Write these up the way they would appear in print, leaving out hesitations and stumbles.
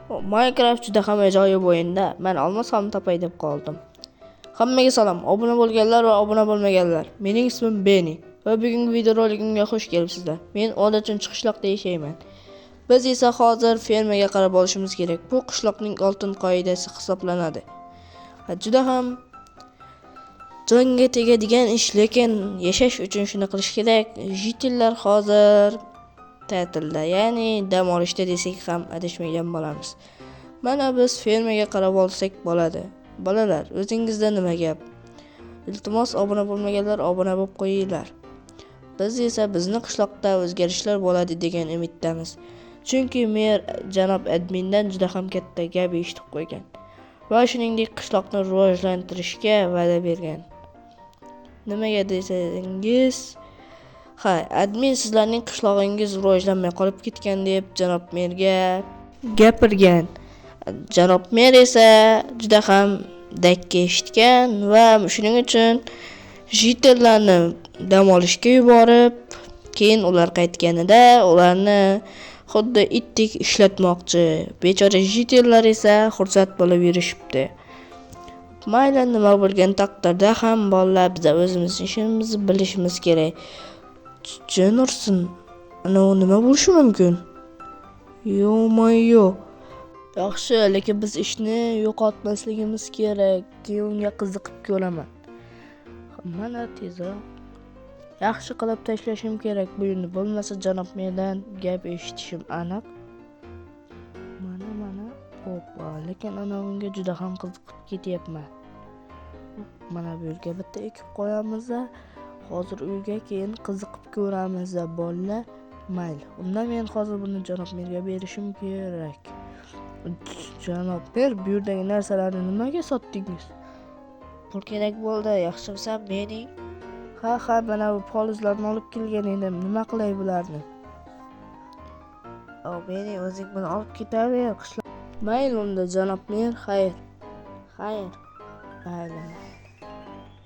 Minecraft juda ham ajoyib o'yinda. Men olmasam topay deb qoldim. Hammaga salom. Obuna bo'lganlar va obuna bo'lmaganlar. Mening ismim Beni va bugungi videorolikimga xush kelibsizlar. Men odatda qishloqda yashayman. Biz esa hozir fermaga qarab olishimiz kerak. Bu qishloqning oltin qoidasi hisoblanadi. Juda ham jonga tegadigan ish, lekin yashash uchun shuni qilish kerak. Jitillar hozir ta'tilda, ya'ni dam olishda desak ham adashmagan bo'lamiz. Mana biz fermaga qarab olsak bo'ladi. Bolalar, o'zingizda nima gap? Iltimos obuna bo'lmaganlar obuna bo'lib qo'yinglar. Biz esa bizni qishloqda o'zgarishlar bo'ladi degan umiddamiz. Chunki mer janob admindan juda ham katta gap eshitib qo'ygan va shuningdek qishloqni rivojlantirishga va'da bergan. Nimaga desangiz, admin sizlarning qishlog'ingiz rivojlanmay qolib ketgan deb janob merga gapirgan. Janob mer esa juda ham dakka eshitgan va shuning uchun jitellarni dam olishga yuborib, keyin ular qaytganida ularni xuddi itdek ishlatmoqchi. Bechora jitellar esa xursand bo'lib yurishibdi. Mayli, nima bo'lgan taqdirda ham bolalar, biz o'zimiz ishimizni bilishimiz kerak. Jenursin, ana nima bo'lishi mumkin? Yo-moyo. Yaxshi, lekin biz ishni yo'qotmasligimiz kerak. Keyin unga qiziqib ko'raman. Mana tezroq yaxshi qilib tashlashim kerak bu yerni, bo'lmasa janob merdan gap eshitishim aniq. Mana hoppa, lekin ana unga juda ham qiziqib ketyapman. Mana bu yerga bitta ekib qo'yamiz. Hozir uyga keyin qiziqib ko'ramiz bolalar. Mayli, unda men hozir buni janob merga berishim kerak. Janob mer, bu yerdagi narsalarni nimaga sotdingiz? Pul kerak bo'ldi, yaxshimsan mening? Ha, mana bu polizlarni olib kelgan edim. Nima qilay bularni? Meni o'zing buni olib ketaver qishloq. Mayli unda janob mer, xayr. Mayli.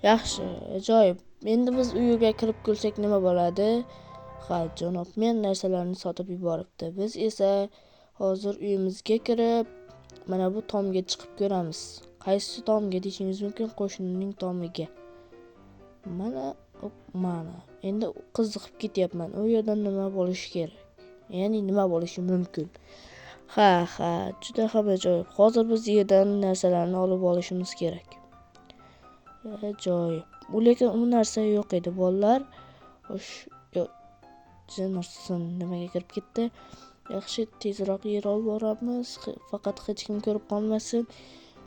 Yaxshi, ajoyib. Endi biz uyiga kirib ko'rsak nima bo'ladi? Janob mer narsalarni sotib yuboribdi. Biz esa hozir uyimizga kirib, mana bu tomga chiqib ko'ramiz. Qaysi tomga deyishingiz mumkin? Qo'shnining tomiga. Mana. Endi qiziqib ketyapman. U yerda nima bo'lishi kerak? Ya'ni nima bo'lishi mumkin? Juda ham ajoyib. Hozir biz yerdan narsalarni olib olishimiz kerak. Ajoyib. Lekin u narsa yo'q edi, bolalar. Jenursin nimaga kirib ketdi? Yaxshi, tezroq yer olib boramiz. Faqat hech kim ko'rib qolmasin.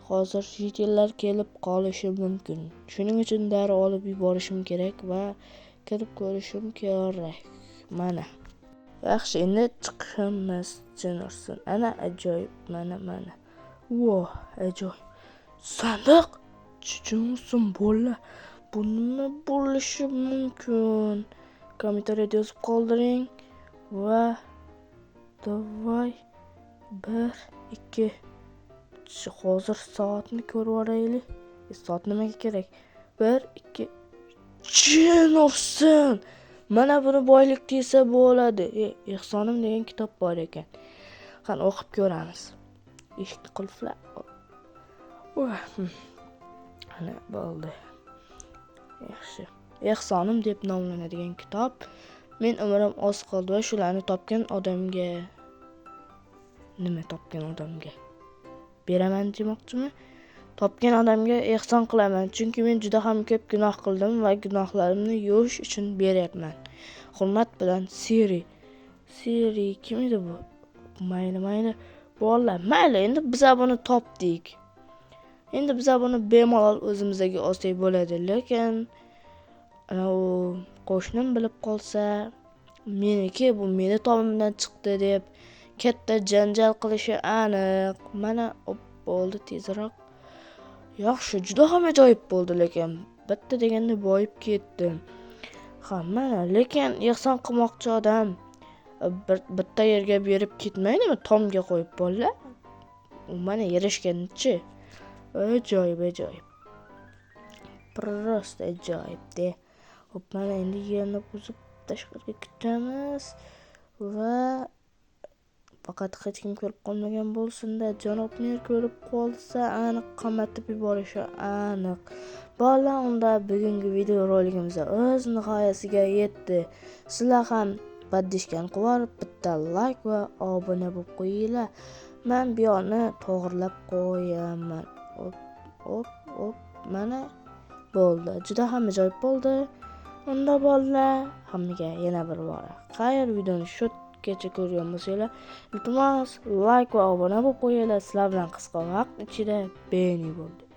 Hozir jitellar kelib qolishi mumkin. Shuning uchun darrov olib yuborishim kerak va kirib ko'rishim kerak. Mana. Yaxshi, endi chiqamiz Jenursin. Ana ajoyib, mana. Voh, ajoyib. Sandiq. Jenursin bolalar. Bu nima bo'lishi mumkin? Kommentariyada yozib qoldiring va davay 1 2 hozir soatni ko'rib olaylik. Soat nimaga kerak? 1 2 Jenursin. Mana buni boylik desa bo'ladi. Ehsonim degan kitob bor ekan. Qani o'qib ko'ramiz. Eshikni qulfla. Ana bo'ldi. Yaxshi. Ehsonim deb nomlanadigan kitob. Men umrim oz qoldi va shularni topgan odamga beraman demoqchimi? Topgan odamga ehson qilaman, chunki men juda ham ko'p gunoh qildim va gunohlarimni yuvish uchun beryapman. Hurmat bilan Siri. Kim edi bu? Mayli. Bolalar, mayli, endi biz buni topdik. Endi biz buni bemalol o'zimizga olsak bo'ladi, lekin ana u qo'shnim bilib qolsa, meniki bu meni tomimdan chiqdi deb katta janjal qilishi aniq. Mana bo'ldi tezroq. Yaxshi, juda ham ajoyib bo'ldi, lekin bitta deganda boyib ketdim. Mana, lekin ehson qilmoqchi odam bitta yerga berib ketmaydimi? Tomga qo'yib bolalar. Mana yarashganchi. Ajoyib. Prosta ajoyib-de. Mana endi yerni buzib tashqariga ketamiz va faqat hech kim ko'rib qolmagan bo'lsin-da, janob mer ko'rib qolsa aniq qamatib yuborishi aniq. Bolalar, unda bugungi videorolikimiz o'z nihoyasiga yetdi. Sizlar ham baddishgan qivorib bitta like va obuna bo'lib qo'yinglar. Men bu yoqni to'g'rilab qo'yaman. Hop, mana bo'ldi. Juda ham ajoyib bo'ldi. Unda bolalar, hammaga yana bir bora xayr, videoni shu-gacha ko'rgan bo'lsanglar, iltimos like va obuna bo'lib qo'yinglar. Sizlar bilan qisqa vaqt ichida be'ni bo'ldi.